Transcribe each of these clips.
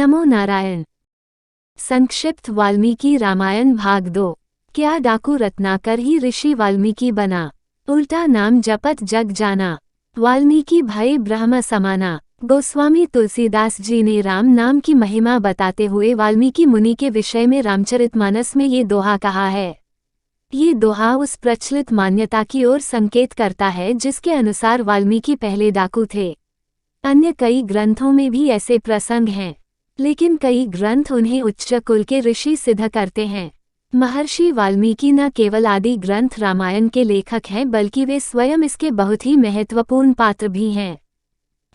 नमो नारायण। संक्षिप्त वाल्मीकि रामायण भाग 2। क्या डाकू रत्नाकर ही ऋषि वाल्मीकि बना? उल्टा नाम जपत जग जाना। वाल्मीकि भय ब्रह्म समाना। गोस्वामी तुलसीदास जी ने राम नाम की महिमा बताते हुए वाल्मीकि मुनि के विषय में रामचरितमानस में ये दोहा कहा है। ये दोहा उस प्रचलित मान्यता की ओर संकेत करता है जिसके अनुसार वाल्मीकि पहले डाकू थे। अन्य कई ग्रंथों में भी ऐसे प्रसंग हैं, लेकिन कई ग्रंथ उन्हें उच्च कुल के ऋषि सिद्ध करते हैं। महर्षि वाल्मीकि न केवल आदि ग्रंथ रामायण के लेखक हैं, बल्कि वे स्वयं इसके बहुत ही महत्वपूर्ण पात्र भी हैं।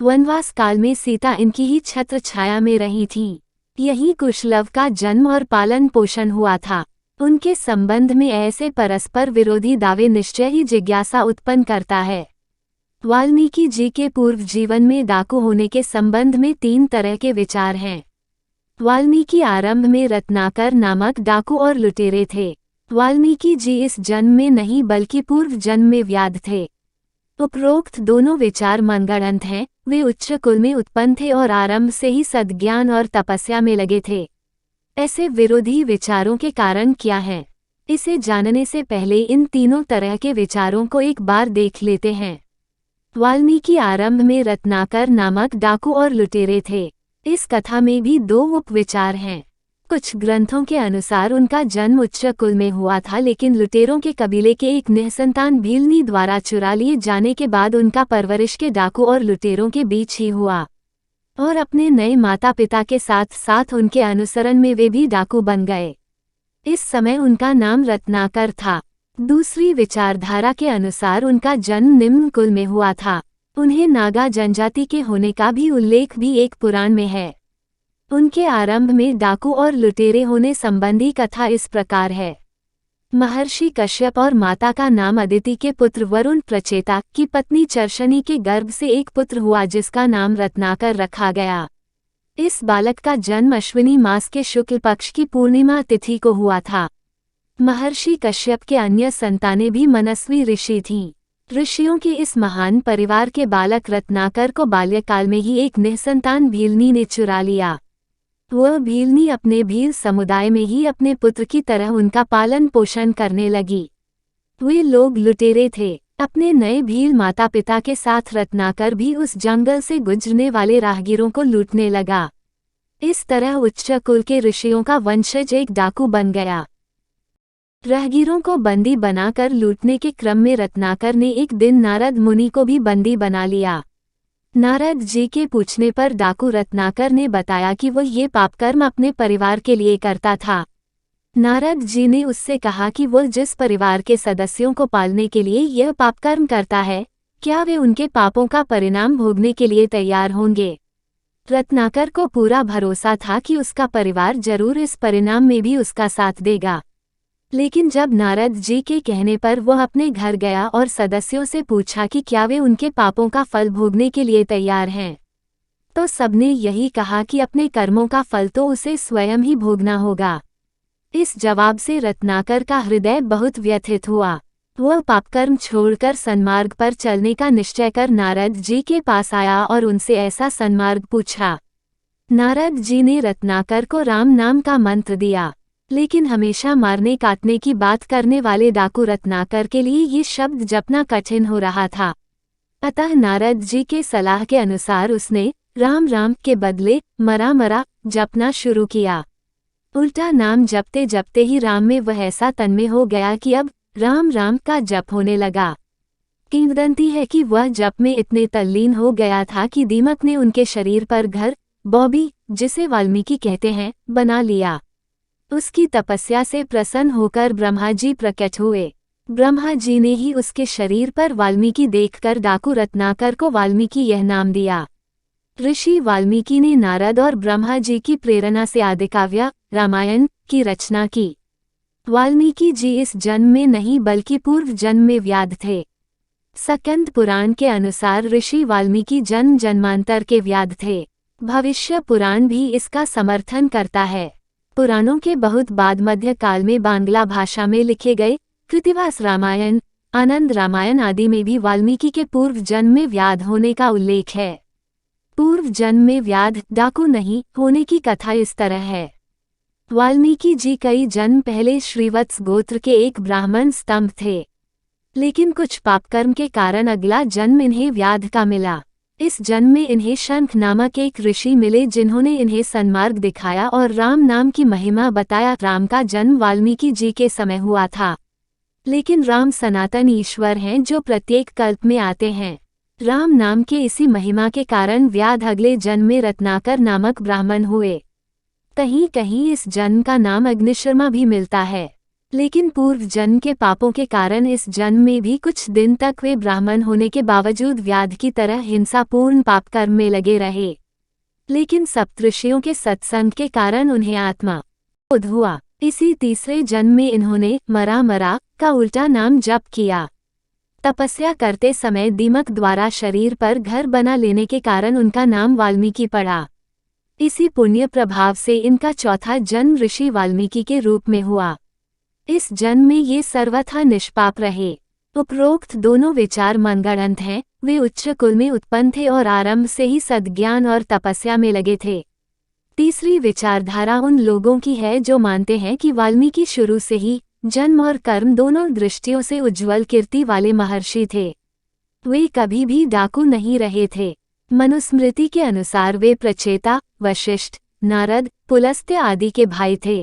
वनवास काल में सीता इनकी ही छत्र छाया में रही थीं। यही कुशलव का जन्म और पालन पोषण हुआ था। उनके संबंध में ऐसे परस्पर विरोधी दावे निश्चय ही जिज्ञासा उत्पन्न करता है। वाल्मीकि जी के पूर्व जीवन में डाकू होने के संबंध में 3 तरह के विचार हैं। वाल्मीकि आरंभ में रत्नाकर नामक डाकू और लुटेरे थे। वाल्मीकि जी इस जन्म में नहीं बल्कि पूर्व जन्म में व्याध थे। उपरोक्त दोनों विचार मनगढ़ंत हैं। वे उच्च कुल में उत्पन्न थे और आरंभ से ही सद्ज्ञान और तपस्या में लगे थे। ऐसे विरोधी विचारों के कारण क्या हैं, इसे जानने से पहले इन तीनों तरह के विचारों को एक बार देख लेते हैं। वाल्मीकि आरंभ में रत्नाकर नामक डाकू और लुटेरे थे। इस कथा में भी 2 उपविचार हैं। कुछ ग्रंथों के अनुसार उनका जन्म उच्च कुल में हुआ था, लेकिन लुटेरों के कबीले के एक निःसंतान भीलनी द्वारा चुरा लिए जाने के बाद उनका परवरिश के डाकू और लुटेरों के बीच ही हुआ, और अपने नए माता पिता के साथ साथ उनके अनुसरण में वे भी डाकू बन गए। इस समय उनका नाम रत्नाकर था। दूसरी विचारधारा के अनुसार उनका जन्म निम्न कुल में हुआ था। उन्हें नागा जनजाति के होने का भी उल्लेख भी एक पुराण में है। उनके आरंभ में डाकू और लुटेरे होने संबंधी कथा इस प्रकार है। महर्षि कश्यप और माता का नाम अदिति के पुत्र वरुण प्रचेता की पत्नी चर्षणी के गर्भ से एक पुत्र हुआ जिसका नाम रत्नाकर रखा गया। इस बालक का जन्म अश्विनी मास के शुक्ल पक्ष की पूर्णिमा तिथि को हुआ था। महर्षि कश्यप के अन्य संतानें भी मनस्वी ऋषि थीं। ऋषियों के इस महान परिवार के बालक रत्नाकर को बाल्यकाल में ही एक निःसंतान भीलनी ने चुरा लिया। वह भीलनी अपने भील समुदाय में ही अपने पुत्र की तरह उनका पालन पोषण करने लगी। वे लोग लुटेरे थे। अपने नए भील माता पिता के साथ रत्नाकर भी उस जंगल से गुजरने वाले राहगीरों को लूटने लगा। इस तरह उच्च कुल के ऋषियों का वंशज एक डाकू बन गया। राहगीरों को बंदी बनाकर लूटने के क्रम में रत्नाकर ने एक दिन नारद मुनि को भी बंदी बना लिया। नारद जी के पूछने पर डाकू रत्नाकर ने बताया कि वह ये पापकर्म अपने परिवार के लिए करता था। नारद जी ने उससे कहा कि वह जिस परिवार के सदस्यों को पालने के लिए यह पापकर्म करता है, क्या वे उनके पापों का परिणाम भोगने के लिए तैयार होंगे। रत्नाकर को पूरा भरोसा था कि उसका परिवार जरूर इस परिणाम में भी उसका साथ देगा। लेकिन जब नारद जी के कहने पर वह अपने घर गया और सदस्यों से पूछा कि क्या वे उनके पापों का फल भोगने के लिए तैयार हैं, तो सबने यही कहा कि अपने कर्मों का फल तो उसे स्वयं ही भोगना होगा। इस जवाब से रत्नाकर का हृदय बहुत व्यथित हुआ। वह पापकर्म छोड़कर सन्मार्ग पर चलने का निश्चय कर नारद जी के पास आया और उनसे ऐसा सन्मार्ग पूछा। नारद जी ने रत्नाकर को राम नाम का मंत्र दिया, लेकिन हमेशा मारने काटने की बात करने वाले डाकू रत्नाकर के लिए ये शब्द जपना कठिन हो रहा था। अतः नारद जी के सलाह के अनुसार उसने राम राम के बदले मरा मरा जपना शुरू किया। उल्टा नाम जपते जपते ही राम में वह ऐसा तन्मय हो गया कि अब राम राम का जप होने लगा। किंवदंती है कि वह जप में इतने तल्लीन हो गया था कि दीमक ने उनके शरीर पर घर बॉबी, जिसे वाल्मीकि कहते हैं, बना लिया। उसकी तपस्या से प्रसन्न होकर ब्रह्मा जी प्रकट हुए। ब्रह्मा जी ने ही उसके शरीर पर वाल्मीकि देखकर डाकू रत्नाकर को वाल्मीकि यह नाम दिया। ऋषि वाल्मीकि ने नारद और ब्रह्मा जी की प्रेरणा से आदिकाव्य रामायण की रचना की। वाल्मीकि जी इस जन्म में नहीं बल्कि पूर्व जन्म में व्याध थे। स्कंद पुराण के अनुसार ऋषि वाल्मीकि जन्म जन्मांतर के व्याध थे। भविष्य पुराण भी इसका समर्थन करता है। पुराणों के बहुत बाद मध्य काल में बांग्ला भाषा में लिखे गए कृतिवास रामायण, आनंद रामायण आदि में भी वाल्मीकि के पूर्व जन्म में व्याध होने का उल्लेख है। पूर्व जन्म में व्याध डाकू नहीं होने की कथा इस तरह है। वाल्मीकि जी कई जन्म पहले श्रीवत्स गोत्र के एक ब्राह्मण स्तंभ थे, लेकिन कुछ पापकर्म के कारण अगला जन्म इन्हें व्याध का मिला। इस जन्म में इन्हें शंख नामक एक ऋषि मिले जिन्होंने इन्हें सन्मार्ग दिखाया और राम नाम की महिमा बताया। राम का जन्म वाल्मीकि जी के समय हुआ था, लेकिन राम सनातन ईश्वर हैं जो प्रत्येक कल्प में आते हैं। राम नाम के इसी महिमा के कारण व्याध अगले जन्म में रत्नाकर नामक ब्राह्मण हुए। कहीं कहीं इस जन्म का नाम अग्निशर्मा भी मिलता है, लेकिन पूर्व जन्म के पापों के कारण इस जन्म में भी कुछ दिन तक वे ब्राह्मण होने के बावजूद व्याध की तरह हिंसापूर्ण पापकर्म में लगे रहे। लेकिन सप्तऋषियों के सत्संग के कारण उन्हें आत्मा बोध हुआ। इसी तीसरे जन्म में इन्होंने मरा का उल्टा नाम जप किया। तपस्या करते समय दीमक द्वारा शरीर पर घर बना लेने के कारण उनका नाम वाल्मीकि पड़ा। इसी पुण्य प्रभाव से इनका चौथा जन्म ऋषि वाल्मीकि के रूप में हुआ। इस जन्म में ये सर्वथा निष्पाप रहे। उपरोक्त दोनों विचार मनगढ़ंत हैं। वे उच्च कुल में उत्पन्न थे और आरंभ से ही सद्ज्ञान और तपस्या में लगे थे। तीसरी विचारधारा उन लोगों की है जो मानते हैं कि वाल्मीकि शुरू से ही जन्म और कर्म दोनों दृष्टियों से उज्ज्वल कीर्ति वाले महर्षि थे। वे कभी भी डाकू नहीं रहे थे। मनुस्मृति के अनुसार वे प्रचेता, वशिष्ठ, नारद, पुलस्त्य आदि के भाई थे।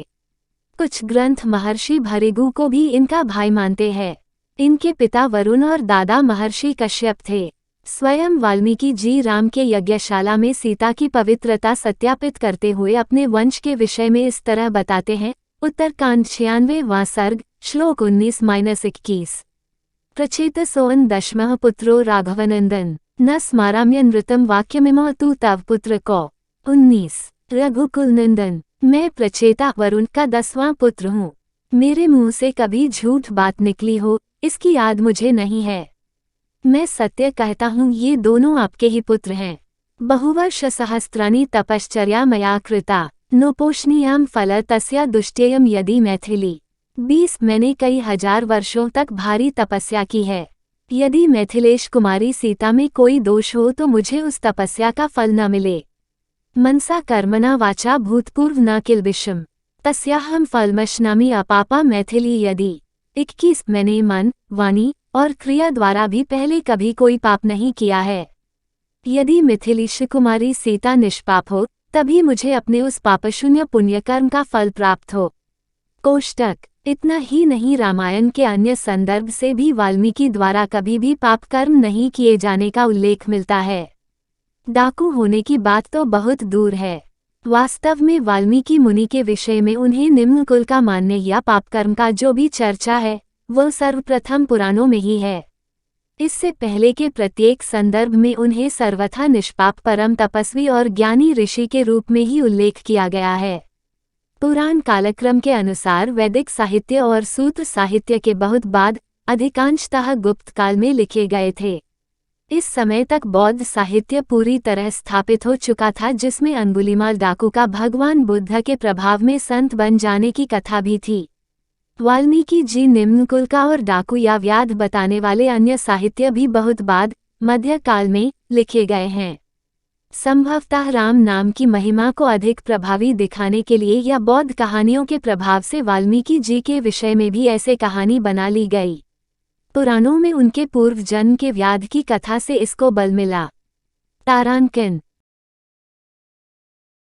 कुछ ग्रंथ महर्षि भृगु को भी इनका भाई मानते हैं। इनके पिता वरुण और दादा महर्षि कश्यप थे। स्वयं वाल्मीकि जी राम के यज्ञशाला में सीता की पवित्रता सत्यापित करते हुए अपने वंश के विषय में इस तरह बताते हैं। उत्तरकांड 96वां सर्ग, श्लोक 19-21। प्रचेतसोऽन् दशमः पुत्रो राघवनंदन न स्माराम्यनृतं वाक्यमिमो तु तव पुत्र को। 19। रघुकुल नंदन, मैं प्रचेता वरुण का 10वां पुत्र हूँ। मेरे मुंह से कभी झूठ बात निकली हो इसकी याद मुझे नहीं है। मैं सत्य कहता हूँ ये दोनों आपके ही पुत्र हैं। बहुवर्ष सहस्त्राणि तपश्चर्या मया कृता नोपोषणीयं फल तस्या दुष्टेयम यदि मैथिली। 20 मैंने कई हजार वर्षों तक भारी तपस्या की है। यदि मैथिलेश कुमारी सीता में कोई दोष हो तो मुझे उस तपस्या का फल न मिले। मनसा कर्मणा वाचा भूतपूर्व न किल्बिषम तस्याहम फलमश्नामि अपापा मैथिली यदि। 21 मैंने मन, वाणी और क्रिया द्वारा भी पहले कभी कोई पाप नहीं किया है। यदि मिथिलेश कुमारी सीता निष्पाप हो तभी मुझे अपने उस पापशून्य पुण्यकर्म का फल प्राप्त हो। कोष्टक। इतना ही नहीं, रामायण के अन्य संदर्भ से भी वाल्मीकि द्वारा कभी भी पाप कर्म नहीं किए जाने का उल्लेख मिलता है। डाकू होने की बात तो बहुत दूर है। वास्तव में वाल्मीकि मुनि के विषय में उन्हें निम्न कुल का मानने या पापकर्म का जो भी चर्चा है वह सर्वप्रथम पुराणों में ही है। इससे पहले के प्रत्येक संदर्भ में उन्हें सर्वथा निष्पाप, परम तपस्वी और ज्ञानी ऋषि के रूप में ही उल्लेख किया गया है। पुराण कालक्रम के अनुसार वैदिक साहित्य और सूत्र साहित्य के बहुत बाद अधिकांशतः गुप्त काल में लिखे गए थे। इस समय तक बौद्ध साहित्य पूरी तरह स्थापित हो चुका था, जिसमें अंगुलीमाल डाकू का भगवान बुद्ध के प्रभाव में संत बन जाने की कथा भी थी। वाल्मीकि जी निम्न कुल का और डाकू या व्याध बताने वाले अन्य साहित्य भी बहुत बाद मध्य काल में लिखे गए हैं। संभवतः राम नाम की महिमा को अधिक प्रभावी दिखाने के लिए या बौद्ध कहानियों के प्रभाव से वाल्मीकि जी के विषय में भी ऐसे कहानी बना ली गई। पुराणों में उनके पूर्व जन्म के व्याध की कथा से इसको बल मिला। तारांकन।